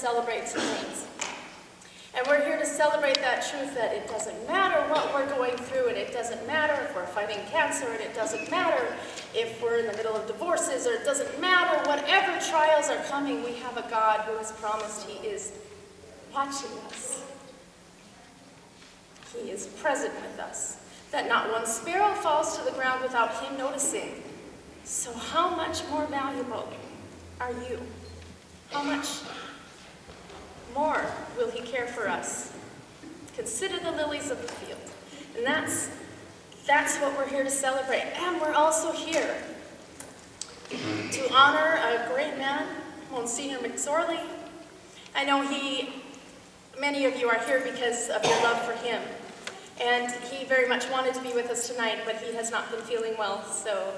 celebrate some things. And we're here to celebrate that truth that it doesn't matter what we're going through, and it doesn't matter if we're fighting cancer, and it doesn't matter if we're in the middle of divorces, or it doesn't matter whatever trials are coming, we have a God who has promised He is watching us. He is present with us, that not one sparrow falls to the ground without him noticing. So how much more valuable are you? How much more will he care for us? Consider the lilies of the field. And that's what we're here to celebrate. And we're also here to honor a great man, Monsignor McSorley. I know many of you are here because of your love for him. And he very much wanted to be with us tonight, but he has not been feeling well. So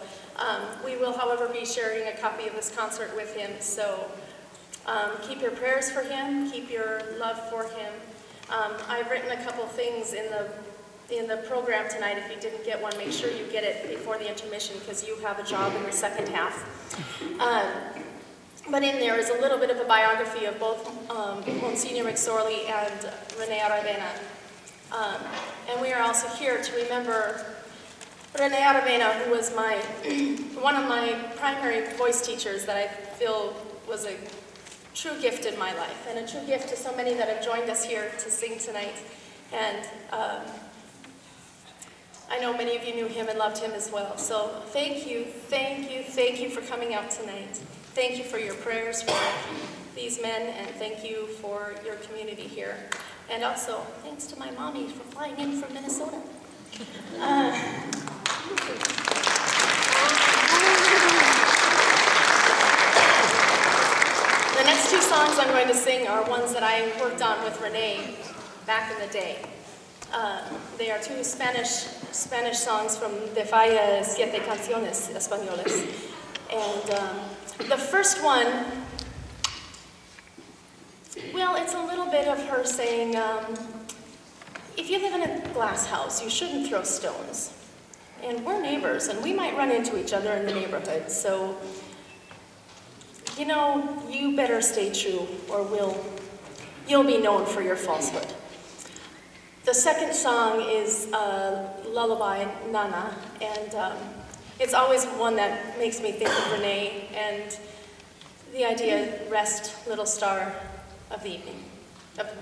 we will, however, be sharing a copy of this concert with him. So keep your prayers for him, keep your love for him. I've written a couple things in the program tonight. If you didn't get one, make sure you get it before the intermission, because you have a job in the second half. But in there is a little bit of a biography of both Monsignor McSorley and Rene Aravena. And we are also here to remember Rene Aravena, who was one of my primary voice teachers that I feel was a true gift in my life, and a true gift to so many that have joined us here to sing tonight. And I know many of you knew him and loved him as well. So thank you for coming out tonight. Thank you for your prayers for these men, and thank you for your community here. And also, thanks to my mommy for flying in from Minnesota. The next two songs I'm going to sing are ones that I worked on with Rene back in the day. They are two Spanish songs from De Falla Siete Canciones Españoles. And the first one, well, it's a little bit of her saying, if you live in a glass house, you shouldn't throw stones. And we're neighbors, and we might run into each other in the neighborhood, so, you know, you better stay true, or you'll be known for your falsehood. The second song is Lullaby, Nana, and it's always one that makes me think of Rene and the idea, rest, little star of the evening. Thank you.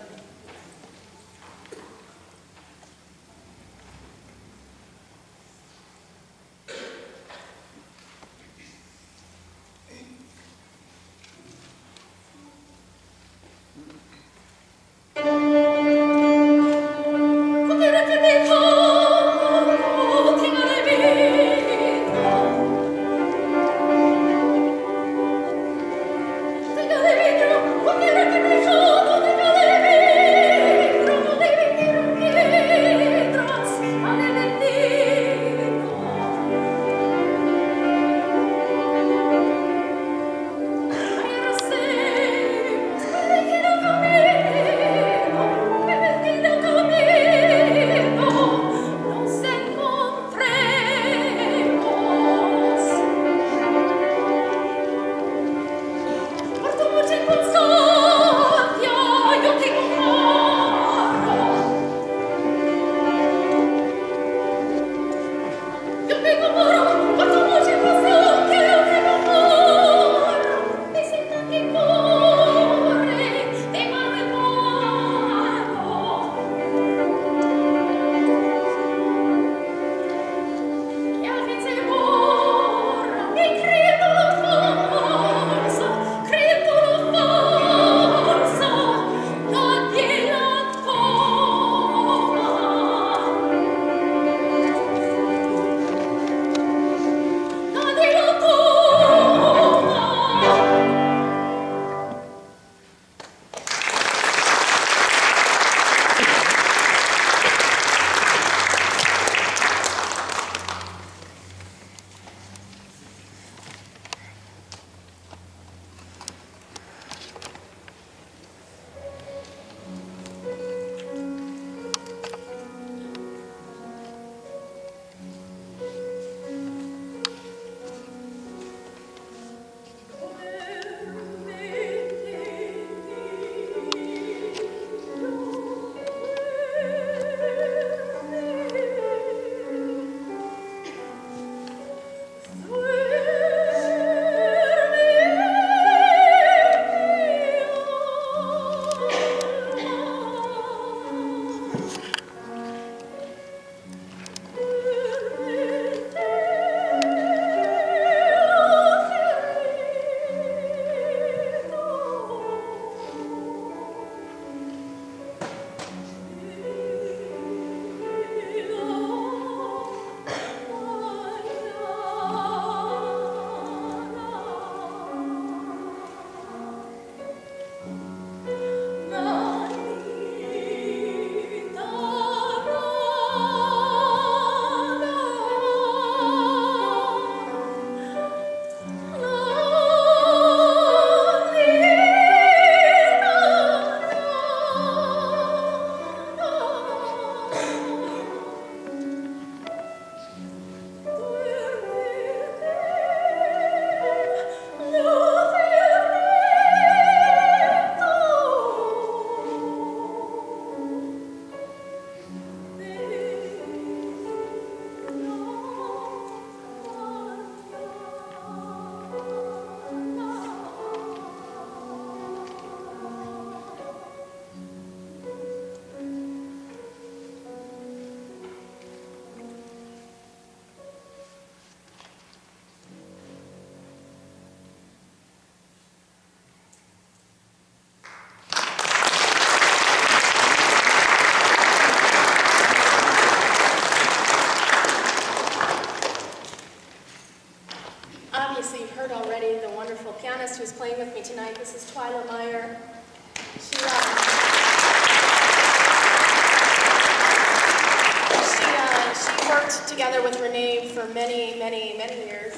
Rene for many, many, many years.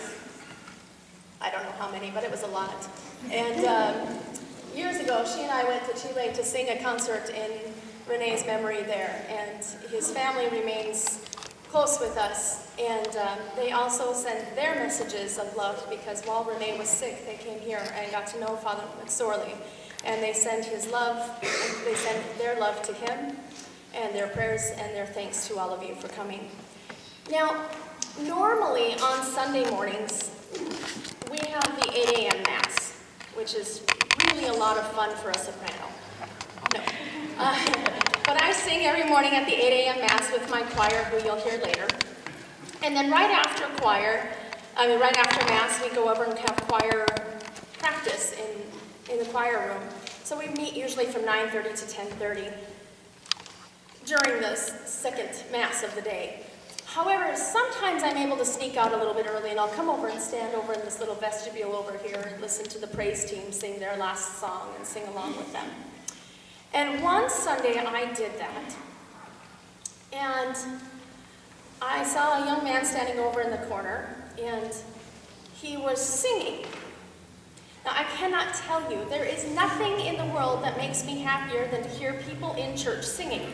I don't know how many, but it was a lot. And years ago, she and I went to Chile to sing a concert in Rene's memory there, and his family remains close with us, and they also sent their messages of love, because while Rene was sick, they came here and got to know Father McSorley, and they sent his love, and they sent their love to him, and their prayers and their thanks to all of you for coming. Now, normally on Sunday mornings, we have the 8 a.m. Mass, which is really a lot of fun for a soprano. No. But I sing every morning at the 8 a.m. Mass with my choir, who you'll hear later. And then right after Mass, we go over and have choir practice in the choir room. So we meet usually from 9:30 to 10:30 during the second Mass of the day. However, sometimes I'm able to sneak out a little bit early, and I'll come over and stand over in this little vestibule over here and listen to the praise team sing their last song and sing along with them. And one Sunday I did that, and I saw a young man standing over in the corner, and he was singing. Now, I cannot tell you, there is nothing in the world that makes me happier than to hear people in church singing.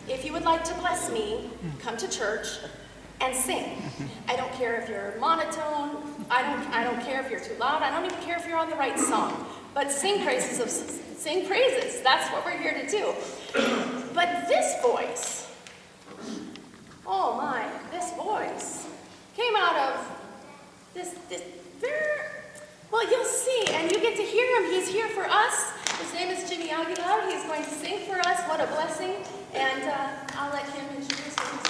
If you would like to bless me, come to church and sing. I don't care if you're monotone, I don't care if you're too loud, I don't even care if you're on the right song. But sing praises, that's what we're here to do. But this voice, oh my, this voice came out of this very, well, you'll see, and you get to hear him. He's here for us. His name is Jimmy Aguilar. He's going to sing for us. What a blessing. And I'll let him introduce himself.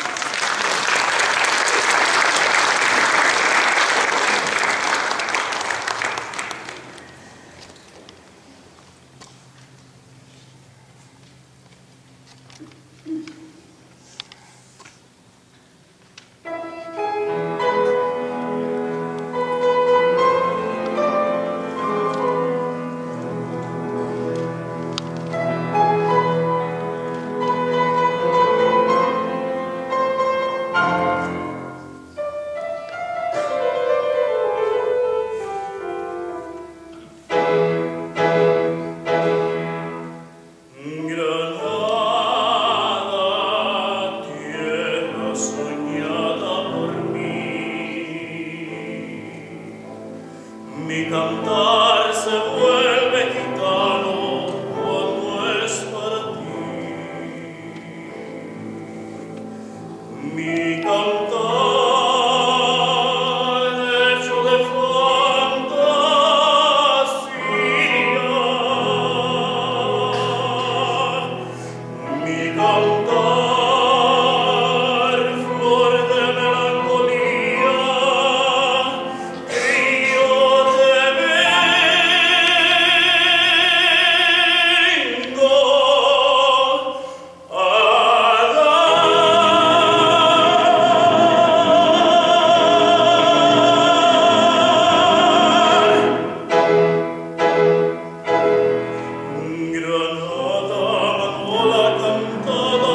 Granada, Manola cantada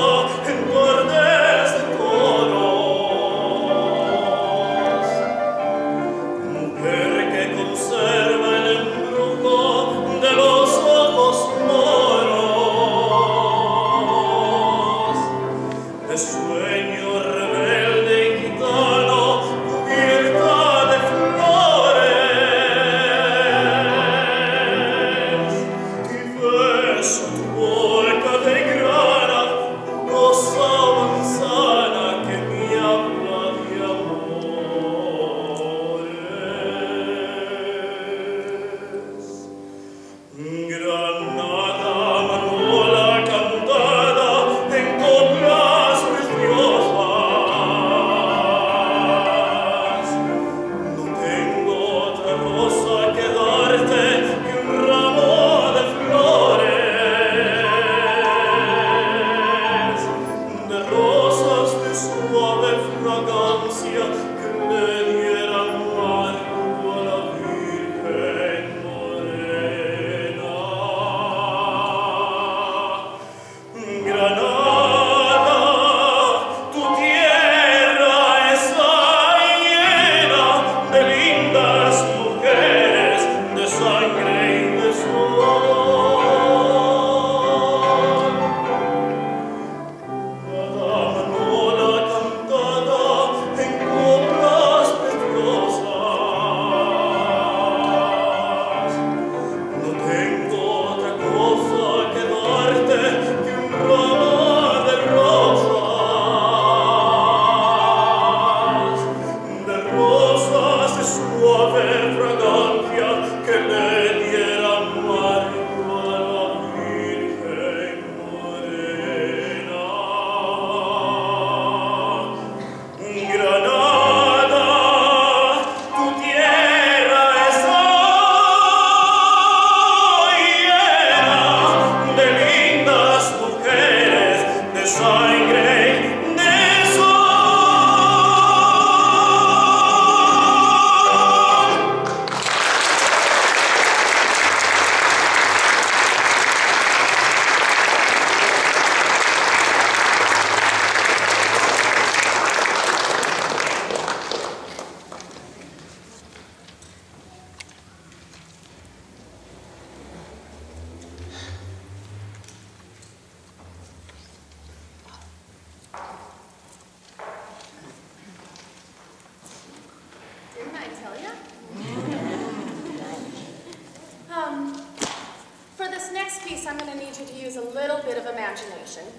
tradition.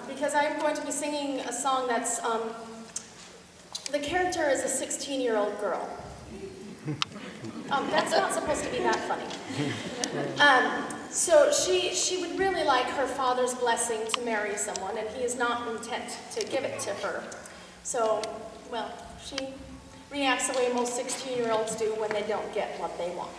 Because I'm going to be singing a song that's, the character is a 16-year-old girl. That's not supposed to be that funny. So she would really like her father's blessing to marry someone, and he is not intent to give it to her. So, well, she reacts the way most 16-year-olds do when they don't get what they want.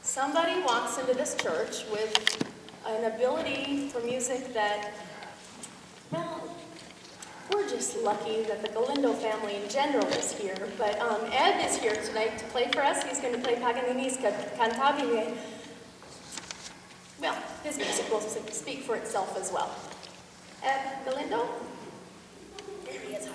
Somebody walks into this church with an ability for music that, well, we're just lucky that the Galindo family in general is here. But Ed is here tonight to play for us. He's going to play Paganini's Cantabile. Well, his music will speak for itself as well. Ed Galindo? There he is.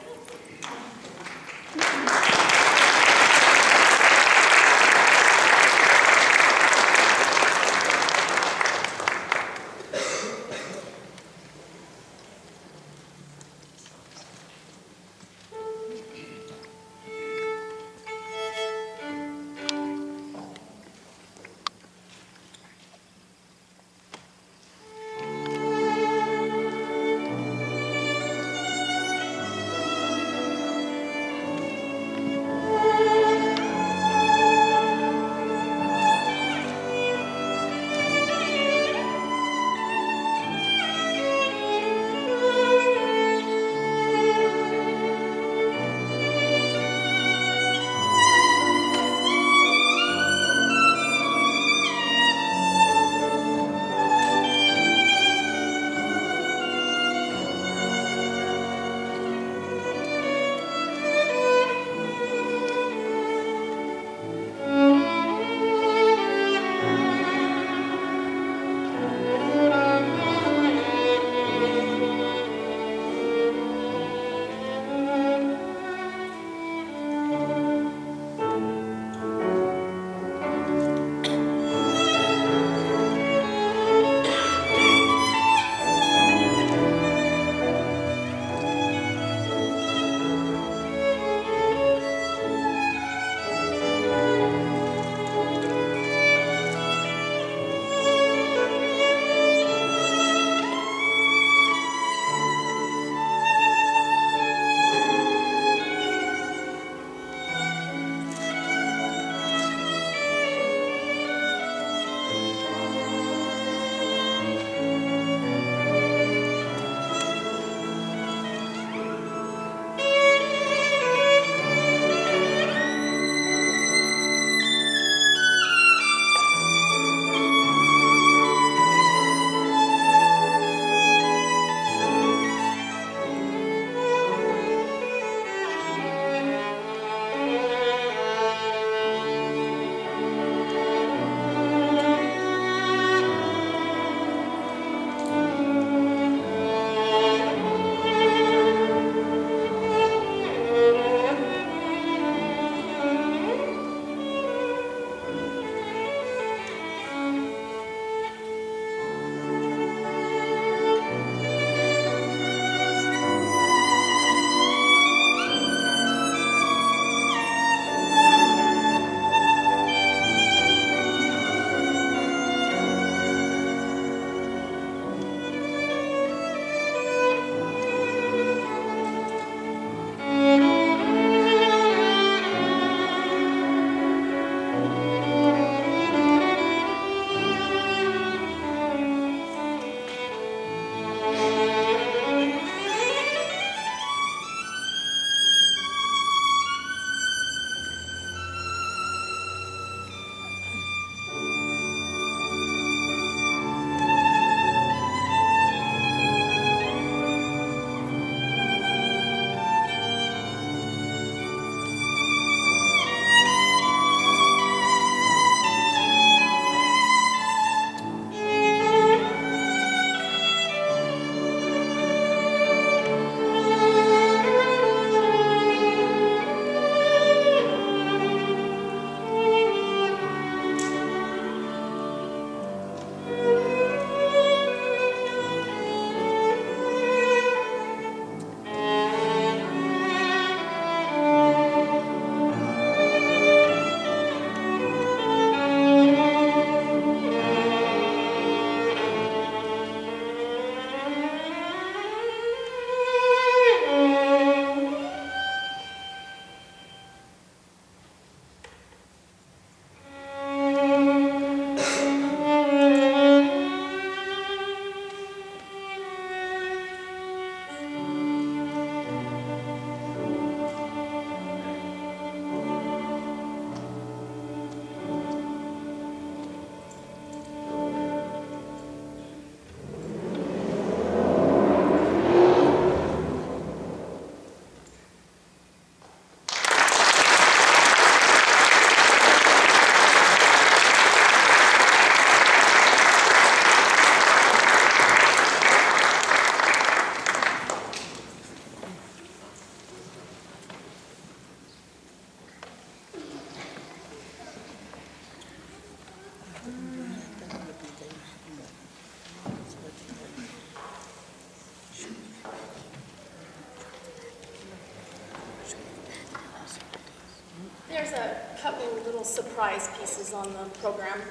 There's a couple little surprise pieces on the program,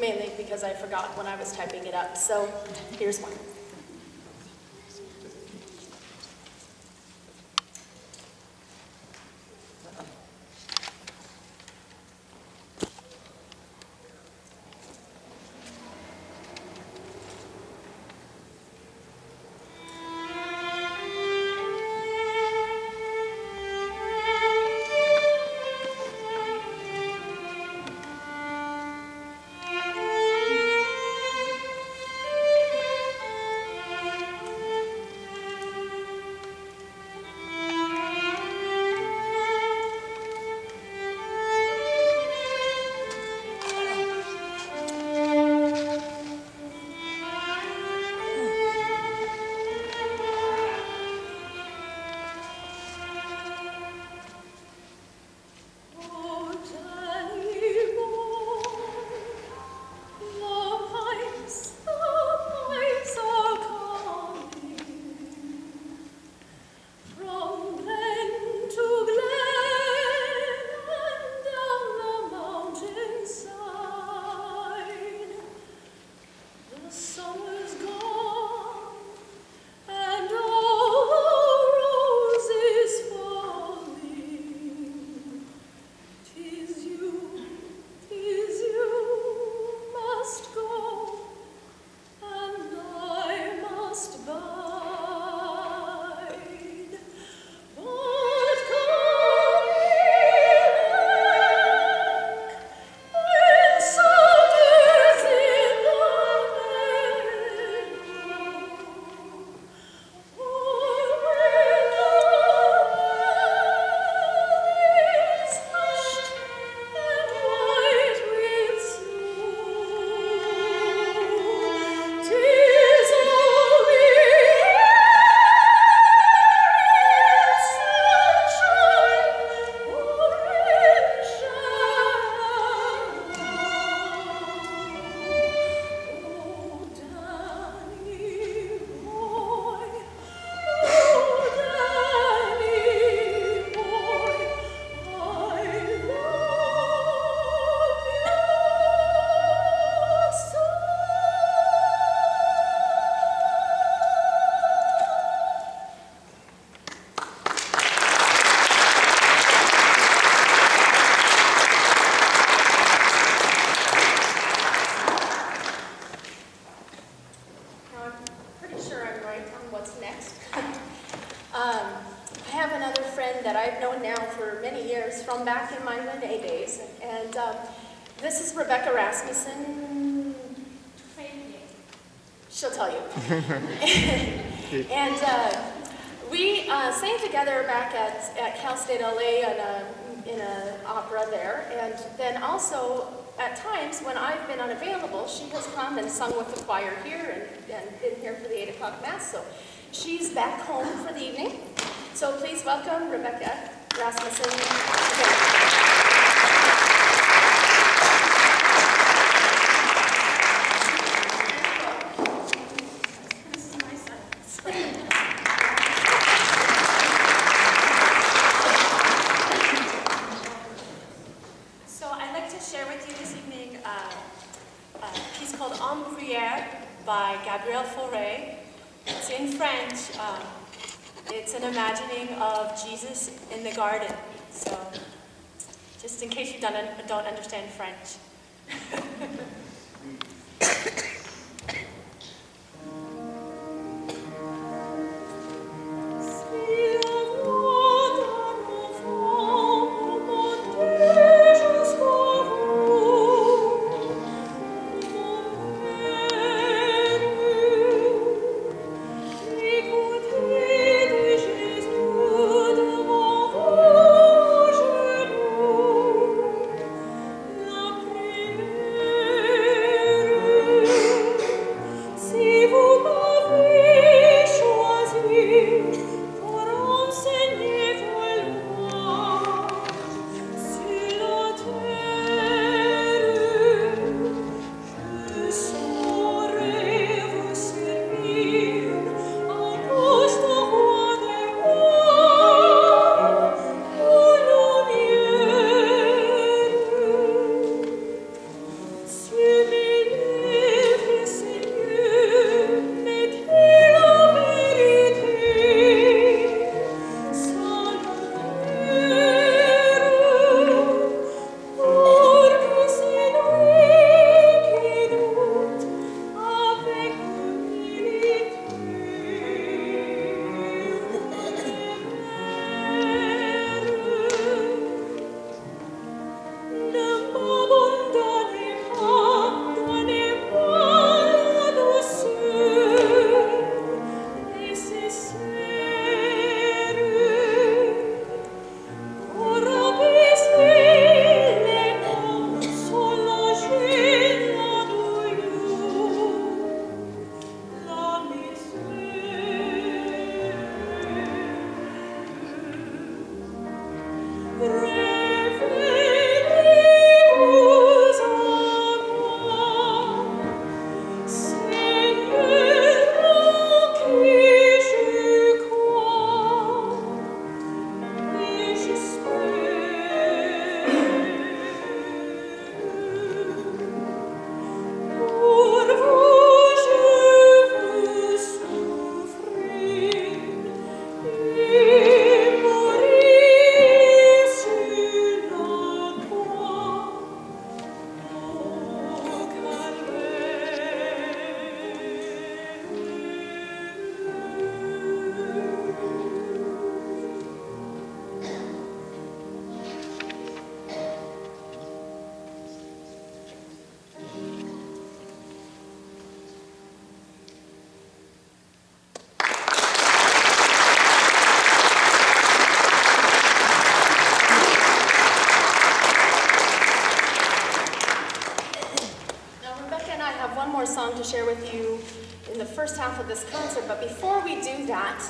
mainly because I forgot when I was typing it up. So here's one. I have another friend that I've known now for many years from back in my Rene days, and this is Rebecca Rasmussen. She'll tell you. And we sang together back at Cal State LA in an opera there, and then also at times when I've been unavailable, she has come and sung with the choir here and been here for the 8 o'clock Mass. So she's back home for the evening. So please welcome Rebecca Rasmussen again. It's in French. It's an imagining of Jesus in the garden. So, just in case you don't understand French. Thank you. share with you in the first half of this concert. But before we do that,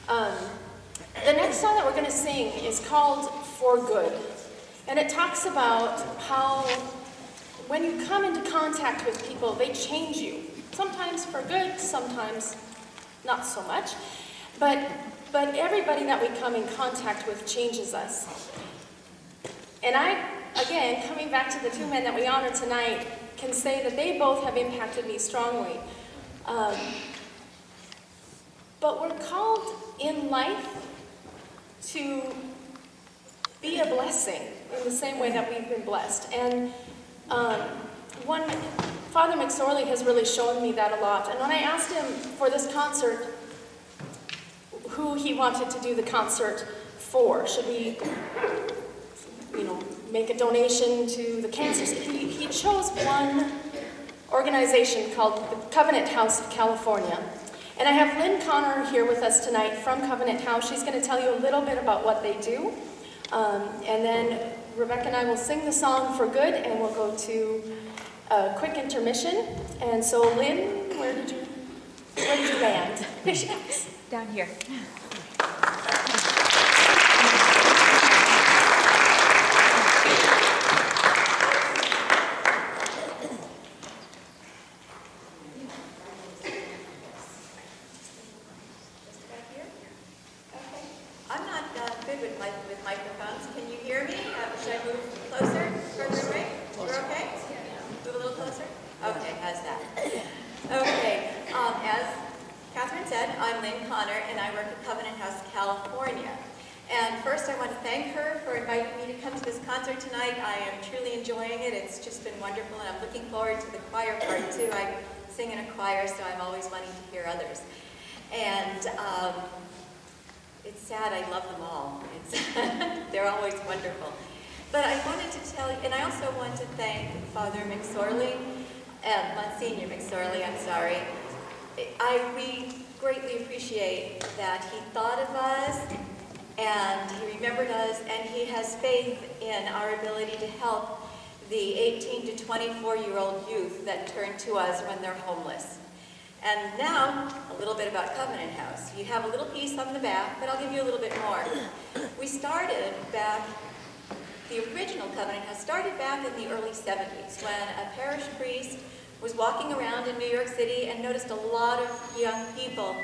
the next song that we're going to sing is called For Good. And it talks about how when you come into contact with people, they change you. Sometimes for good, sometimes not so much. But everybody that we come in contact with changes us. And I, again, coming back to the two men that we honor tonight, can say that they both have impacted me strongly. But we're called in life to be a blessing in the same way that we've been blessed. And Father McSorley has really shown me that a lot. And when I asked him for this concert, who he wanted to do the concert for, should we, make a donation to the cancer? He chose one organization called the Covenant House of California. And I have Lynn Connor here with us tonight from Covenant House. She's going to tell you a little bit about what they do. And then Rebecca and I will sing the song For Good, and we'll go to a quick intermission. And so Lynn, where did you land? Here she comes. Down here. Tonight. I am truly enjoying it. It's just been wonderful, and I'm looking forward to the choir part too. I sing in a choir, so I'm always wanting to hear others. And it's sad, I love them all. They're always wonderful. But I wanted to tell you, and I also want to thank Father McSorley, Monsignor McSorley, I'm sorry. We greatly appreciate that he thought of us, and he remembered us, and he has faith in our ability to help the 18 to 24-year-old youth that turn to us when they're homeless. And now, a little bit about Covenant House. You have a little piece on the back, but I'll give you a little bit more. We started back, the original Covenant House started back in the early 70s when a parish priest was walking around in New York City and noticed a lot of young people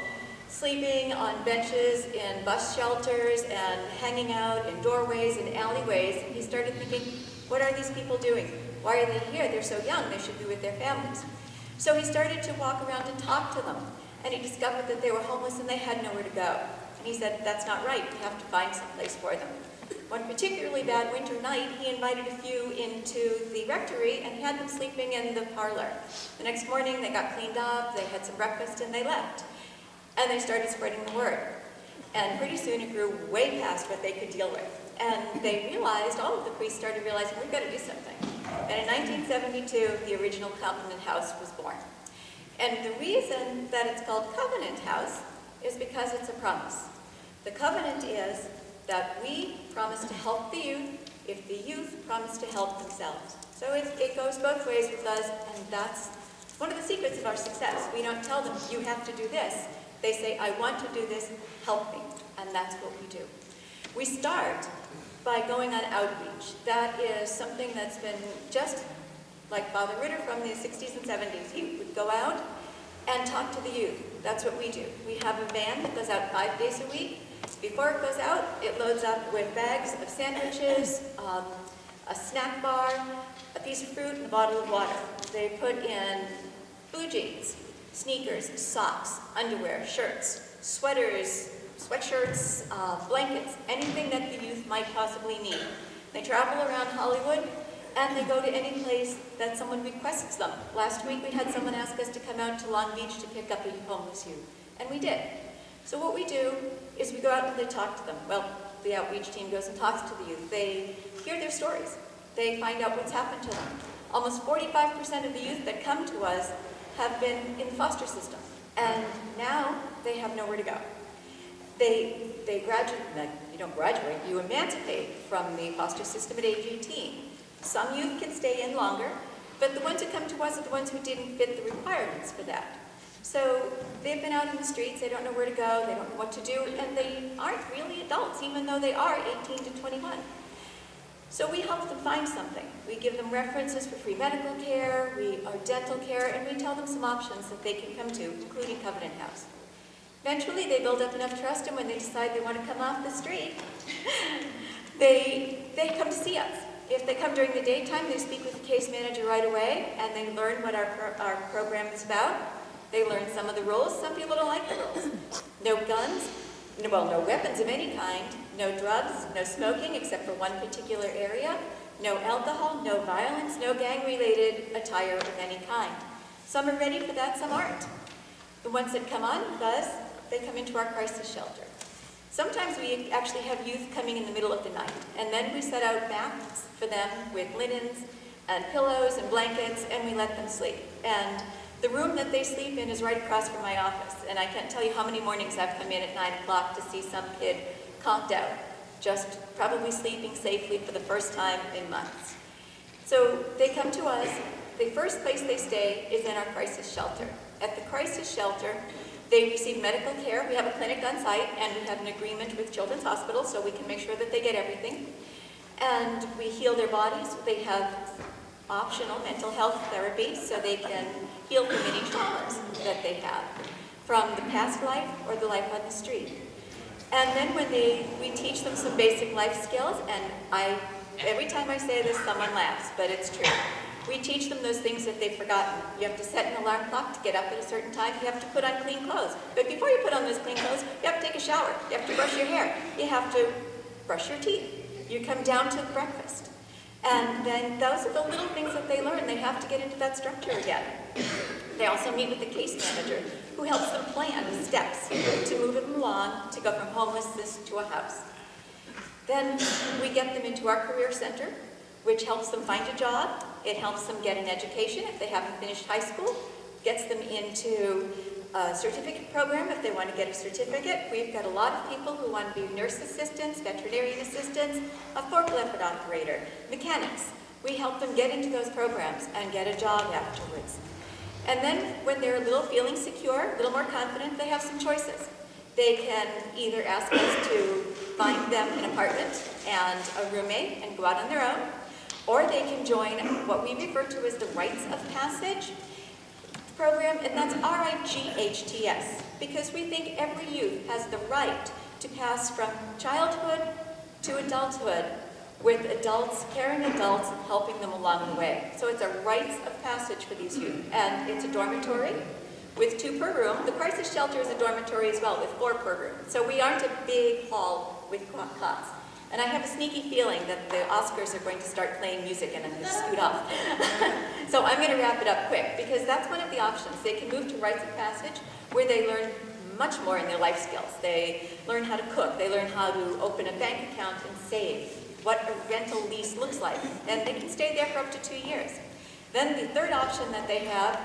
sleeping on benches in bus shelters and hanging out in doorways and alleyways. And he started thinking, what are these people doing? Why are they here? They're so young, they should be with their families. So he started to walk around and talk to them. And he discovered that they were homeless and they had nowhere to go. And he said, that's not right, you have to find some place for them. One particularly bad winter night, he invited a few into the rectory and he had them sleeping in the parlor. The next morning they got cleaned up, they had some breakfast, and they left. And they started spreading the word. And pretty soon it grew way past what they could deal with. And they realized, all of the priests started realizing, we've got to do something. And in 1972, the original Covenant House was born. And the reason that it's called Covenant House is because it's a promise. The covenant is that we promise to help the youth if the youth promise to help themselves. So it goes both ways with us, and that's one of the secrets of our success. We don't tell them, you have to do this. They say, I want to do this, help me. And that's what we do. We start by going on outreach. That is something that's been just like Father Ritter from the 60s and 70s. He would go out and talk to the youth. That's what we do. We have a van that goes out 5 days a week. Before it goes out, it loads up with bags of sandwiches, a snack bar, a piece of fruit, and a bottle of water. They put in blue jeans, sneakers, socks, underwear, shirts, sweaters, sweatshirts, blankets, anything that the youth might possibly need. They travel around Hollywood, and they go to any place that someone requests them. Last week we had someone ask us to come out to Long Beach to pick up a homeless youth, and we did. So what we do is we go out and they talk to them. Well, the outreach team goes and talks to the youth. They hear their stories. They find out what's happened to them. Almost 45% of the youth that come to us have been in the foster system, and now they have nowhere to go. They graduate, you don't graduate, you emancipate from the foster system at age 18. Some youth can stay in longer, But the ones who come to us are the ones who didn't fit the requirements for that. So they've been out in the streets, they don't know where to go, they don't know what to do, and they aren't really adults, even though they are 18 to 21. So we help them find something. We give them references for free medical care, or dental care, and we tell them some options that they can come to, including Covenant House. Eventually, they build up enough trust, and when they decide they want to come off the street, they come to see us. If they come during the daytime, they speak with the case manager right away, and they learn what our program is about. They learn some of the rules. Some people don't like the rules. No guns, well, no weapons of any kind, no drugs, no smoking except for one particular area, no alcohol, no violence, no gang-related attire of any kind. Some are ready for that, some aren't. The ones that come on with us, they come into our crisis shelter. Sometimes we actually have youth coming in the middle of the night, and then we set out mats for them with linens and pillows and blankets, and we let them sleep. And the room that they sleep in is right across from my office, and I can't tell you how many mornings I've come in at 9 o'clock to see some kid conked out, just probably sleeping safely for the first time in months. So they come to us. The first place they stay is in our crisis shelter. At the crisis shelter, they receive medical care. We have a clinic on site, and we have an agreement with Children's Hospital so we can make sure that they get everything. And we heal their bodies. They have optional mental health therapy so they can heal from any traumas that they have from the past life or the life on the street. And then when we teach them some basic life skills, and every time I say this, someone laughs, but it's true. We teach them those things that they've forgotten. You have to set an alarm clock to get up at a certain time. You have to put on clean clothes. But before you put on those clean clothes, you have to take a shower. You have to brush your hair. You have to brush your teeth. You come down to breakfast. And then those are the little things that they learn. They have to get into that structure again. They also meet with the case manager, who helps them plan the steps to move them along to go from homelessness to a house. Then we get them into our career center, which helps them find a job. It helps them get an education if they haven't finished high school, gets them into a certificate program if they want to get a certificate. We've got a lot of people who want to be nurse assistants, veterinarian assistants, a forklift operator, mechanics. We help them get into those programs and get a job afterwards. And then when they're a little feeling secure, a little more confident, they have some choices. They can either ask us to find them an apartment and a roommate and go out on their own, or they can join what we refer to as the Rites of Passage program, and that's RIGHTS, because we think every youth has the right to pass from childhood to adulthood with adults, caring adults, helping them along the way. So it's a rites of passage for these youth, and it's a dormitory with 2 per room. The crisis shelter is a dormitory as well with 4 per room. So we aren't a big hall with cots. And I have a sneaky feeling that the Oscars are going to start playing music and I'm going to scoot off. So I'm going to wrap it up quick because that's one of the options. They can move to Rites of Passage where they learn much more in their life skills. They learn how to cook. They learn how to open a bank account and save, what a rental lease looks like. And they can stay there for up to 2 years. Then the third option that they have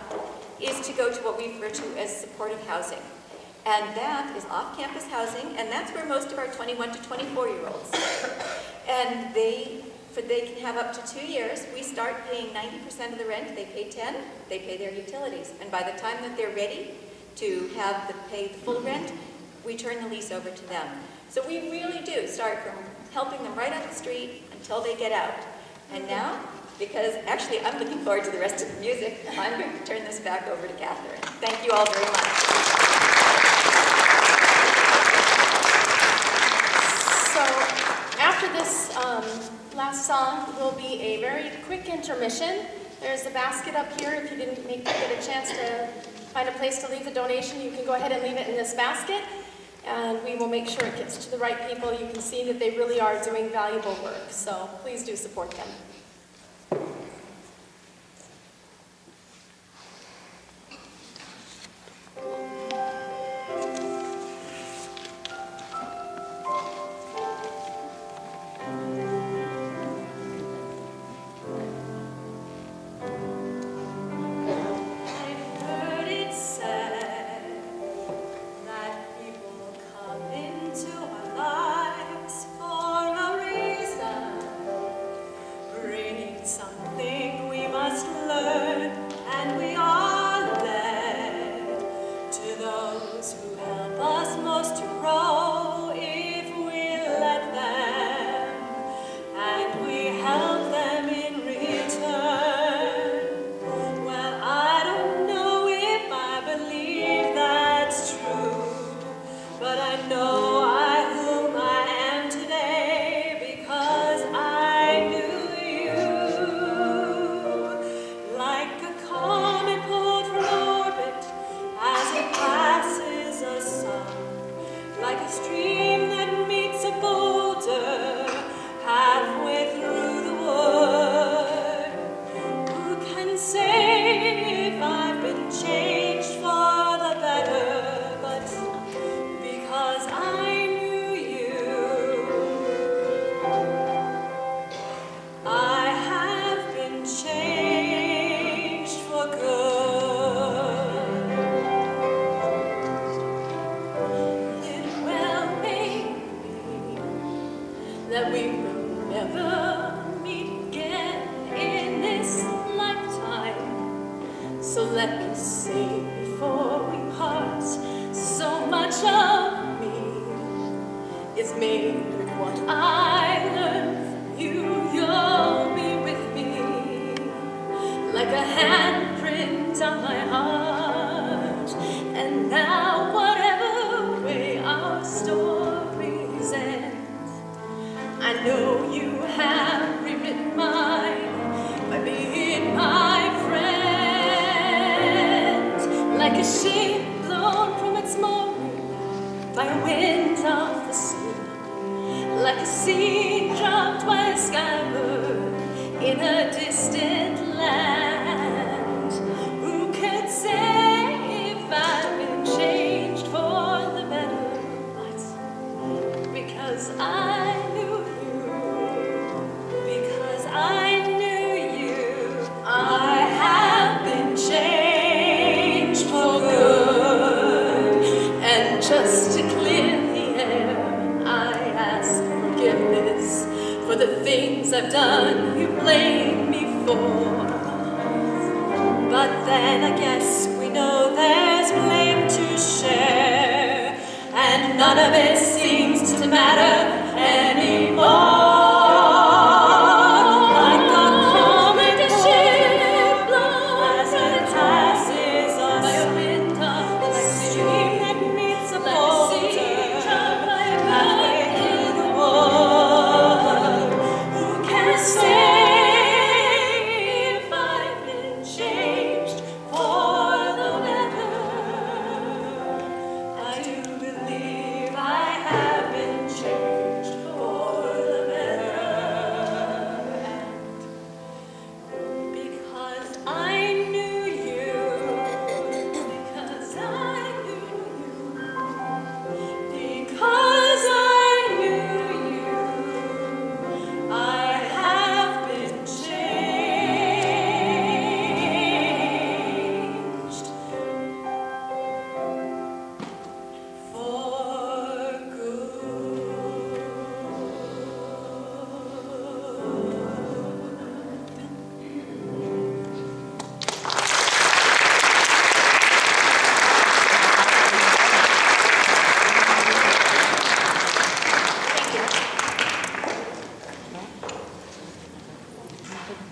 is to go to what we refer to as supportive housing. And that is off-campus housing, and that's where most of our 21 to 24-year-olds. And they can have up to 2 years. We start paying 90% of the rent. They pay 10. They pay their utilities. And by the time that they're ready to pay the full rent, we turn the lease over to them. So we really do start from helping them right on the street until they get out. And now, because actually I'm looking forward to the rest of the music, I'm going to turn this back over to Catherine. Thank you all very much. So after this last song will be a very quick intermission. There's a basket up here. If you didn't get a chance to find a place to leave the donation, you can go ahead and leave it in this basket. And we will make sure it gets to the right people. You can see that they really are doing valuable work. So please do support them. Into our lives for a reason. we will never meet again in this lifetime. So let me say before we part, so much of me is made with what I learned from you. You'll be with me like a handprint on my heart. And now whatever way our stories end, I know you have rewritten mine by being my friend. Like a ship blown from its mooring by a wind of the sea, like a seed dropped by a skybird in a distant land. Who can say if I've been changed for the better? But because I knew you, because I knew you, I have been changed for good. And just to clear the air, I ask forgiveness for the things I've done you blame me for. But then I guess we know there's blame to share, and none of it seems to matter anymore. Like a comet ship blown as it passes us by a wind of the stream that meets a boulder halfway through the water. Who can say if I've been changed for the better? I do believe I have been changed for the better. And because I knew you, because I knew you, because I knew you, I have been changed for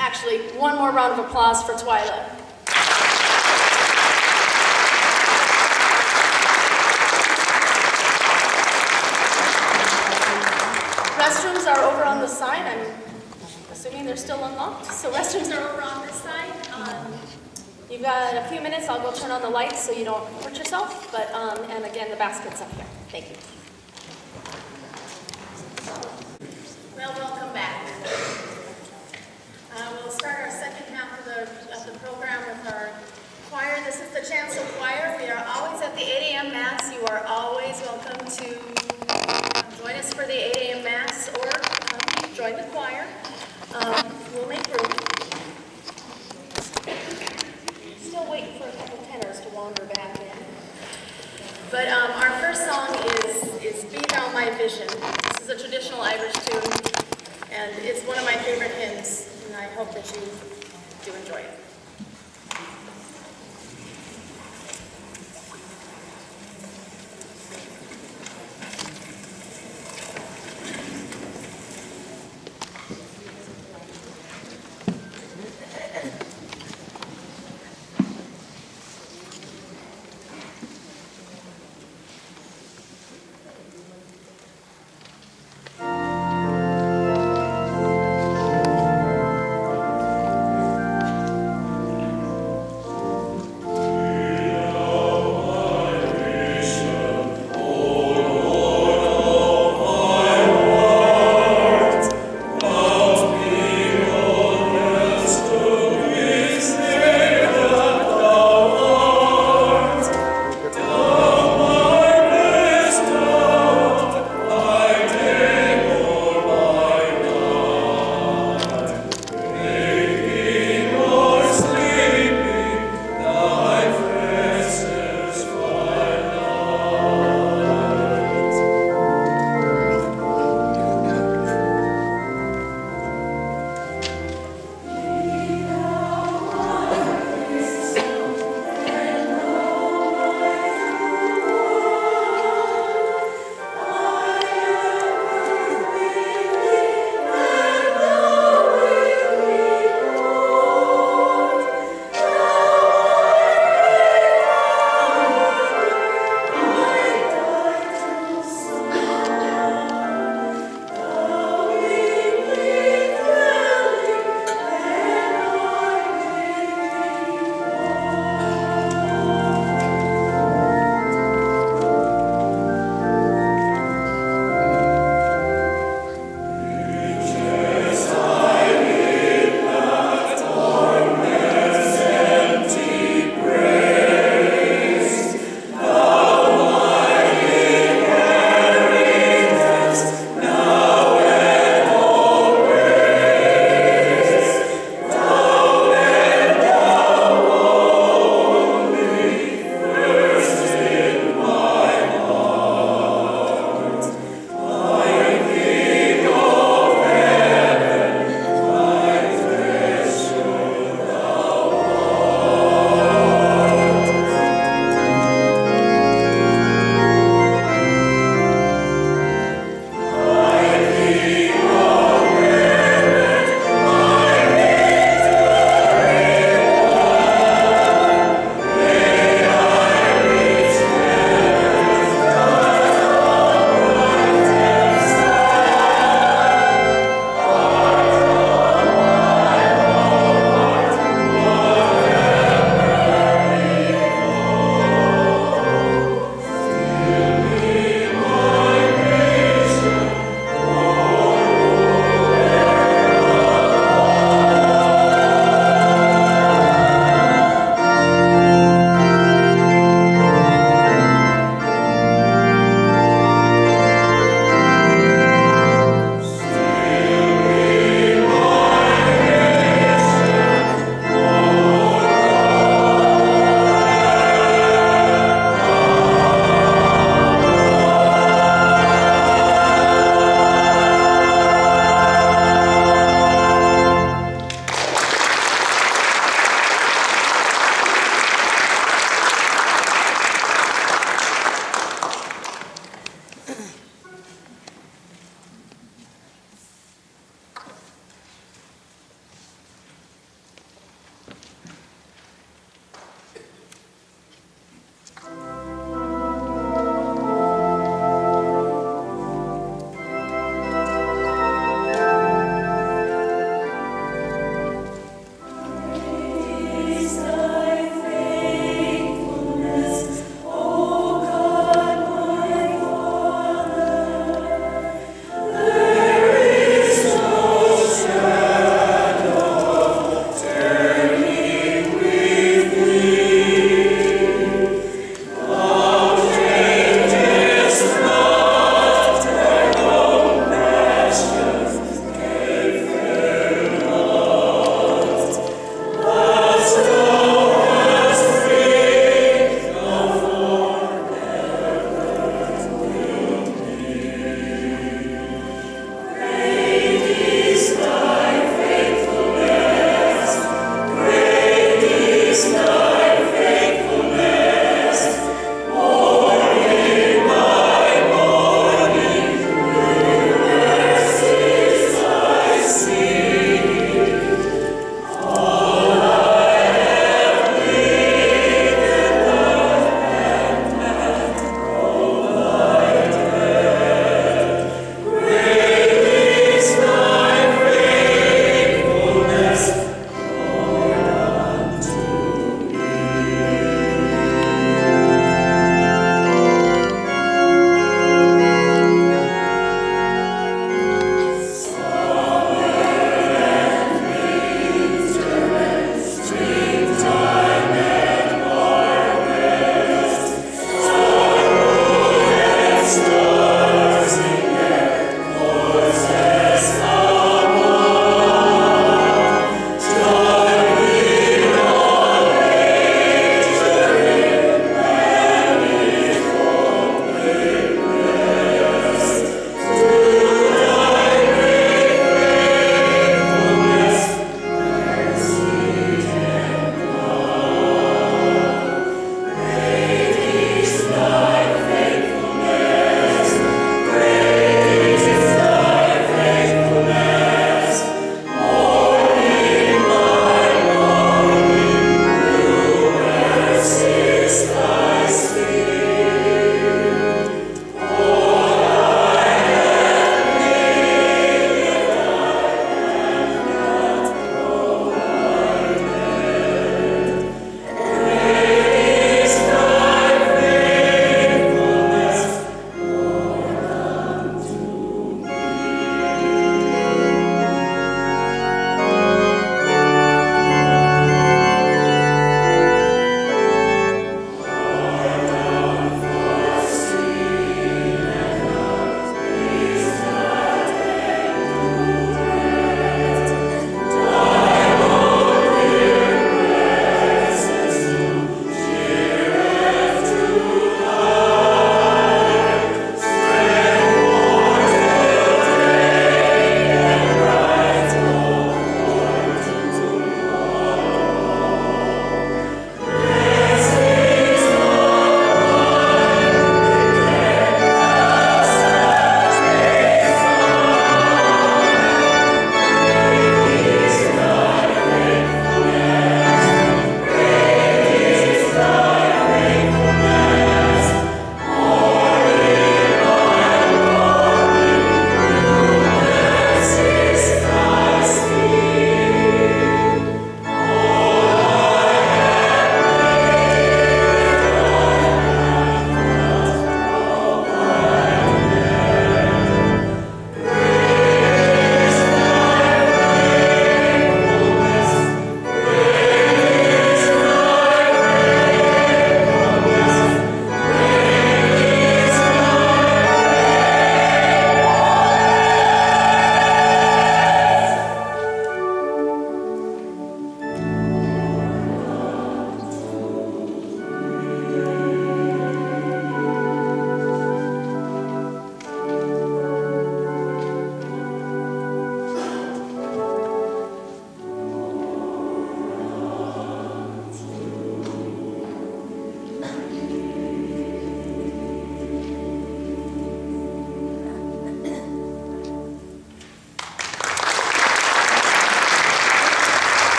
Actually, one more round of applause for Twyla. Restrooms are over on the side. I'm assuming they're still unlocked. So restrooms are over on this side. You've got a few minutes. I'll go turn on the lights so you don't hurt yourself. But and again, the basket's up here. Thank you. Well, welcome back. We'll start our second half of the program with our choir. This is the Chancel Choir. We are always at the 8 a.m. Mass. You are always welcome to join us for the 8 a.m. Mass or join the choir. We'll make room. Still waiting for a couple tenors to wander back in. But our first song is Be Thou My Vision. This is a traditional Irish tune, and it's one of my favorite hymns, and I hope that you do enjoy it.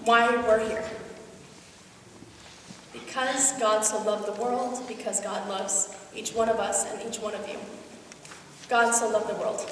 why we're here. Because God so loved the world, because God loves each one of us and each one of you. God so loved the world.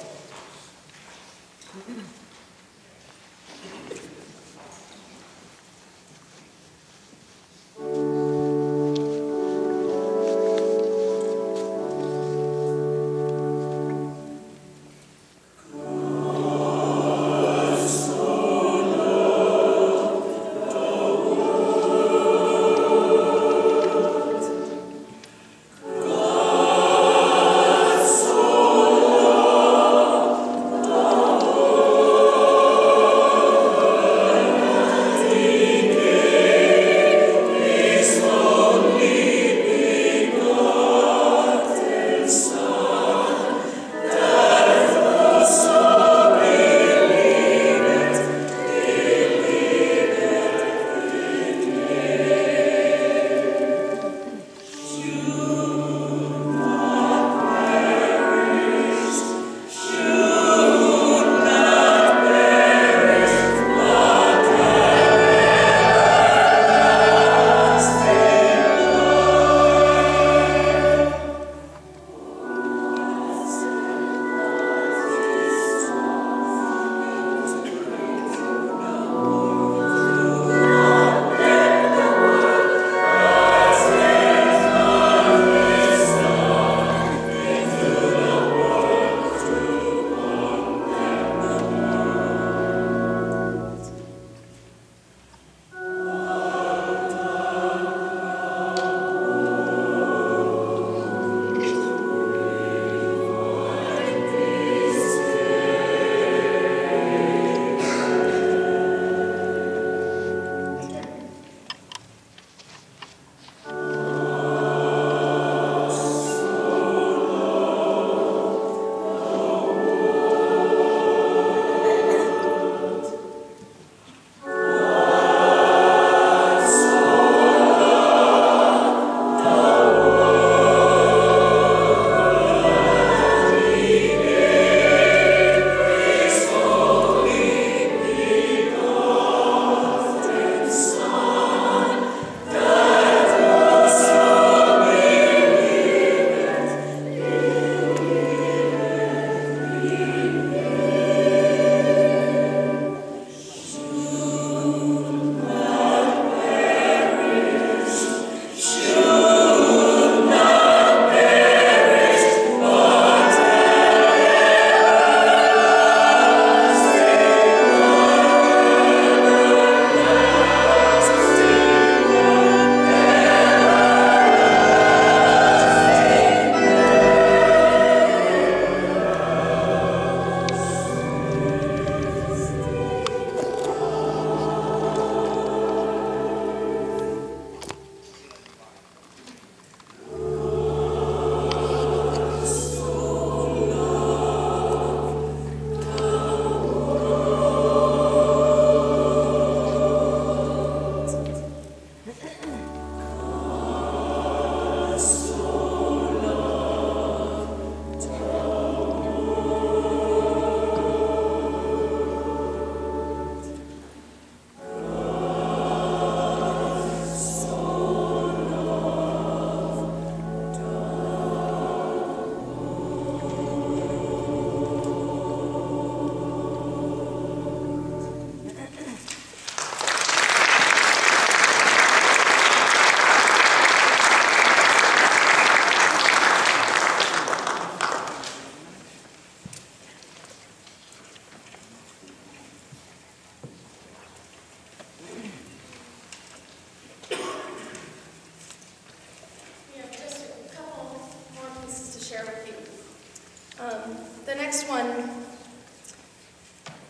The next one,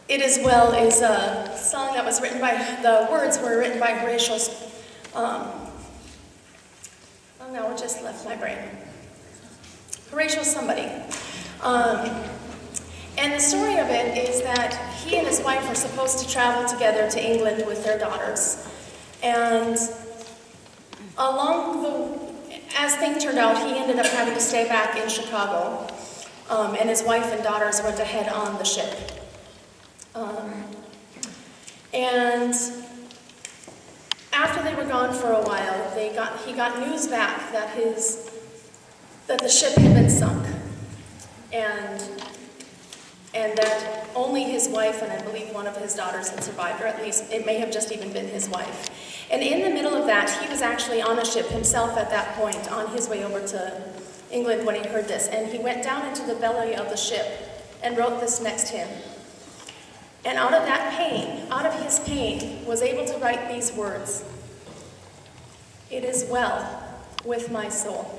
It Is Well, is a song that was written by, the words were written by Horatius. Oh no, it just left my brain. Horatius somebody. And the story of it is that he and his wife were supposed to travel together to England with their daughters. And as things turned out, he ended up having to stay back in Chicago. And his wife and daughters went ahead on the ship. And after they were gone for a while, he got news back that the ship had been sunk, and that only his wife and I believe one of his daughters had survived, or at least it may have just even been his wife. And in the middle of that, he was actually on a ship himself at that point, on his way over to England when he heard this, and he went down into the belly of the ship and wrote this next hymn. And out of that pain, out of his pain, was able to write these words: "It is well with my soul."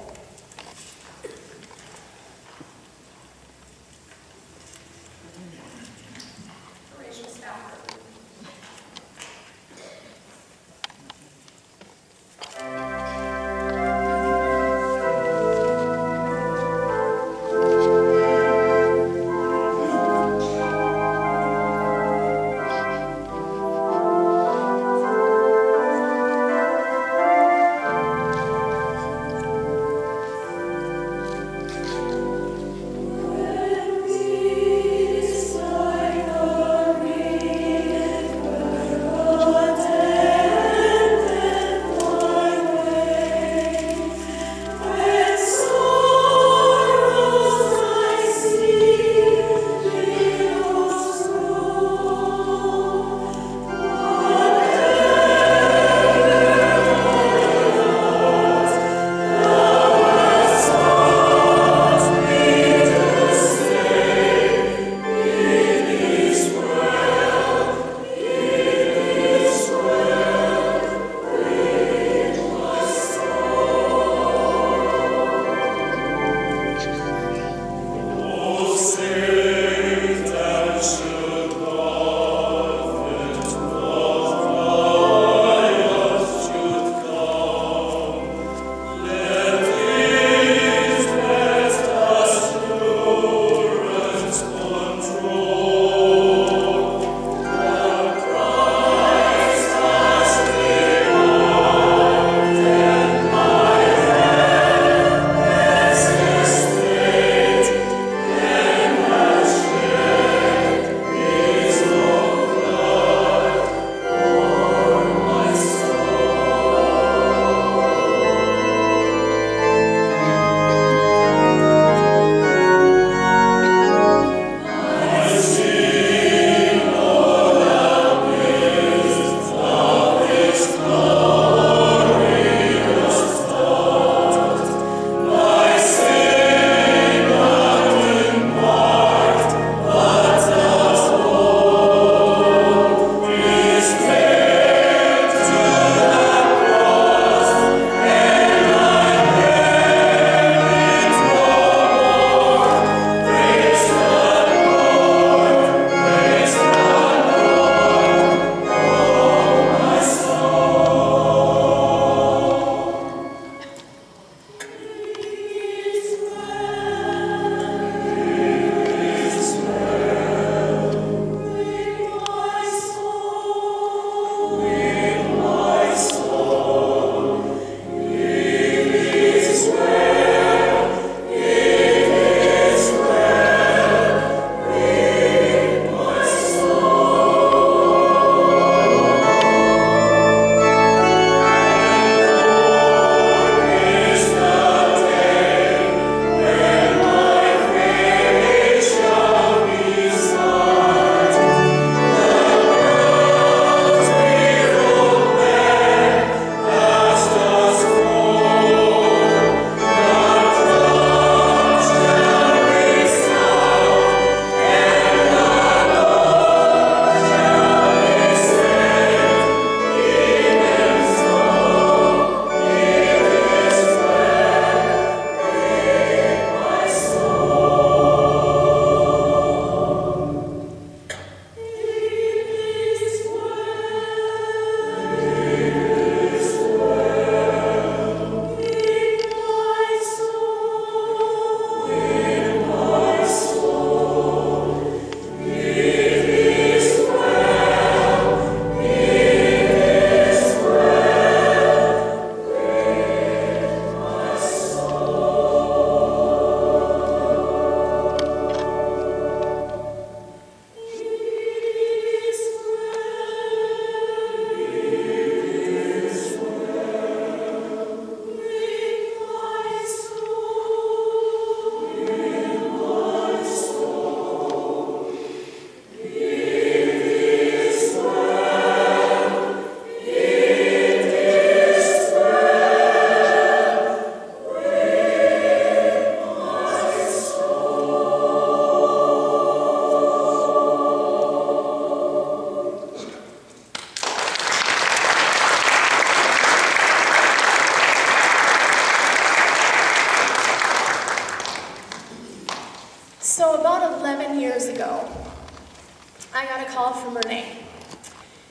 call from Rene.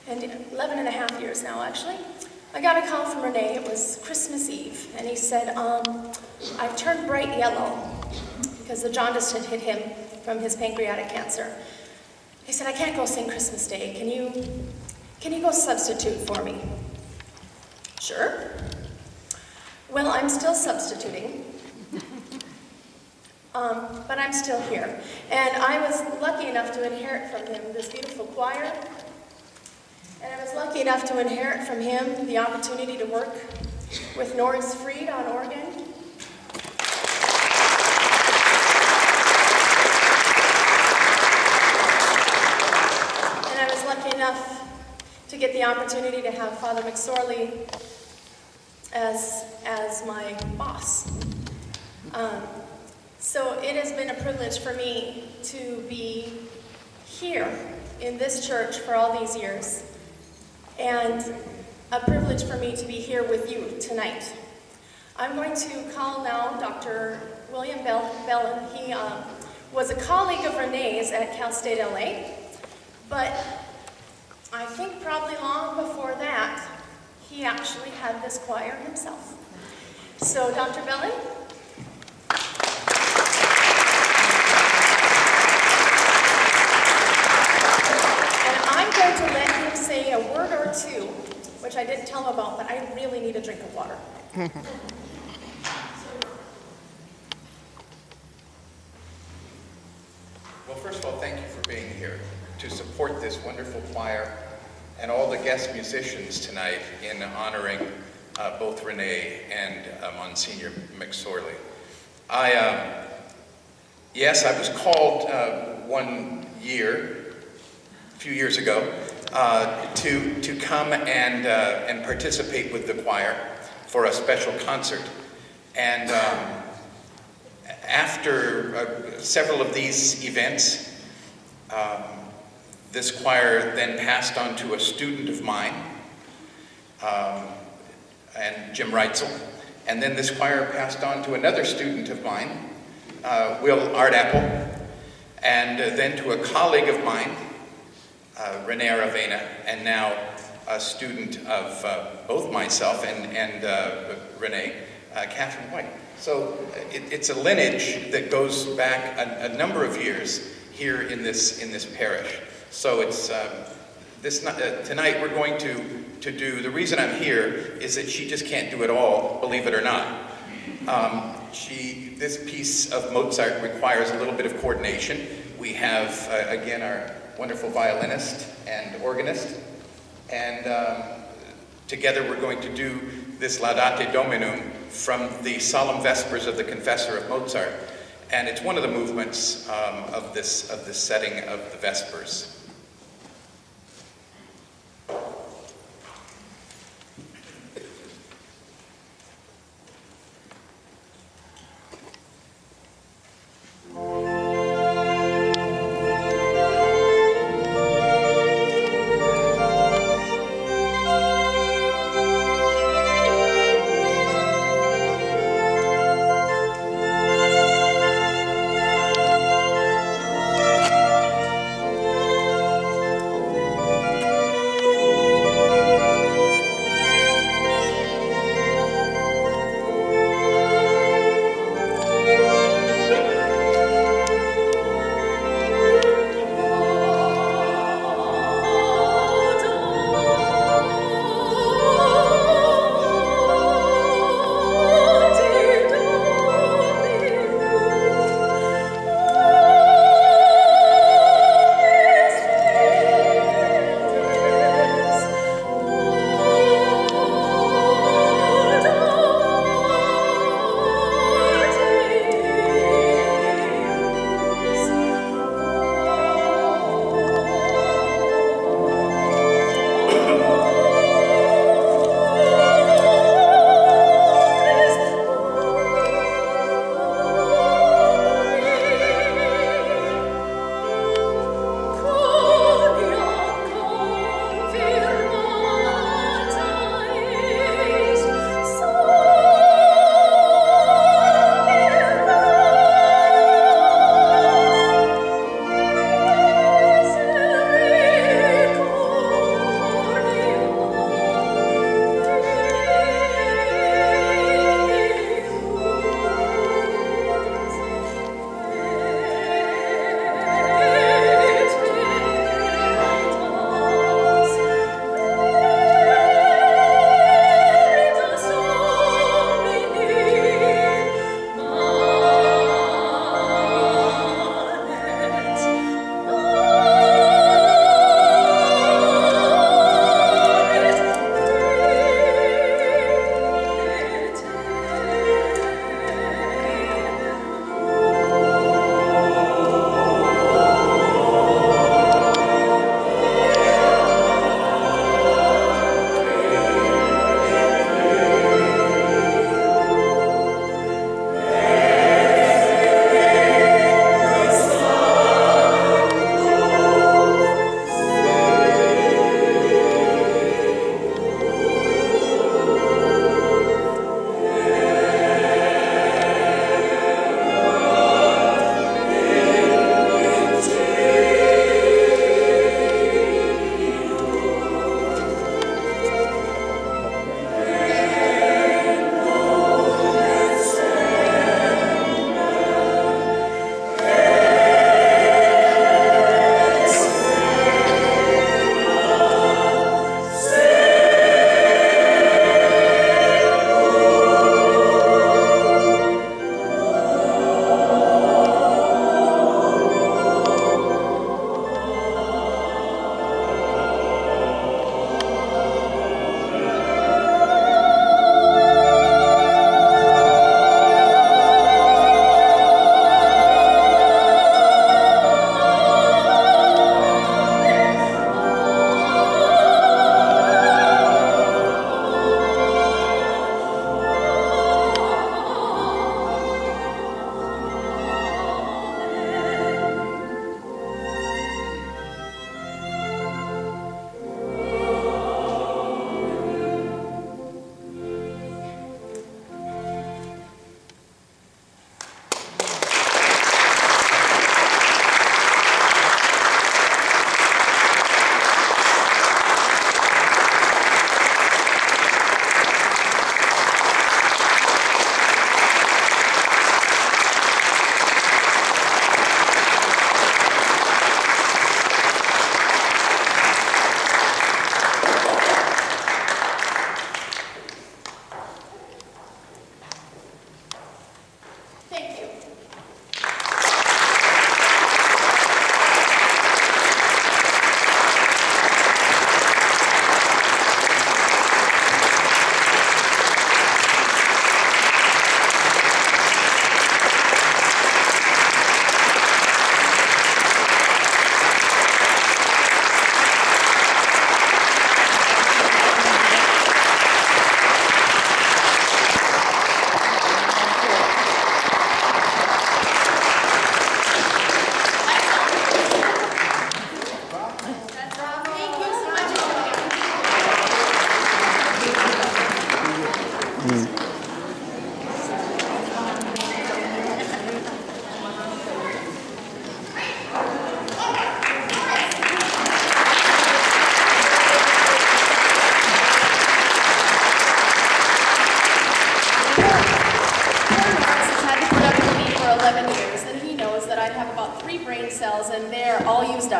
And 11 and a half years now, actually. I got a call from Rene. It was Christmas Eve. And he said, I've turned bright yellow because the jaundice had hit him from his pancreatic cancer. He said, I can't go sing Christmas Day. Can you go substitute for me? Sure. Well, I'm still substituting. But I'm still here. And I was lucky enough to inherit from him this beautiful choir. And I was lucky enough to inherit from him the opportunity to work with Norris Freed on organ. And I was lucky enough to get the opportunity to have Father McSorley as my boss. So it has been a privilege for me to be here in this church for all these years, and a privilege for me to be here with you tonight. I'm going to call now Dr. William Bellin. He was a colleague of Rene's at Cal State LA, but I think probably long before that, he actually had this choir himself. So Dr. Bellin? To let him say a word or two, which I didn't tell him about, but I really need a drink of water. Well, first of all, thank you for being here to support this wonderful choir and all the guest musicians tonight in honoring both Rene and Monsignor McSorley. Yes, I was called one year, a few years ago, to come and participate with the choir for a special concert. And after several of these events, this choir then passed on to a student of mine, and Jim Reitzel. And then this choir passed on to another student of mine, Will Ardapple, and then to a colleague of mine, Rene Aravena, and now a student of both myself and Rene, Catherine White. So it's a lineage that goes back a number of years here in this parish. So it's tonight we're going to do. The reason I'm here is that she just can't do it all, believe it or not. This piece of Mozart requires a little bit of coordination. We have again our wonderful violinist and organist, and together we're going to do this Laudate Dominum from the Solemn Vespers of the Confessor of Mozart, and it's one of the movements of this setting of the Vespers.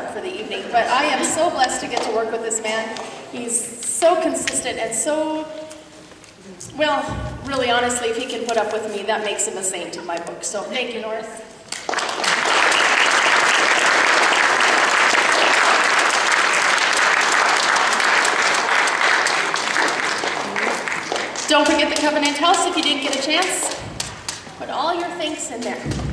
up for the evening, but I am so blessed to get to work with this man. He's so consistent and so, well, really honestly, if he can put up with me, that makes him a saint in my book. So thank you, North. Don't forget the Covenant House if you didn't get a chance. Put all your thanks in there.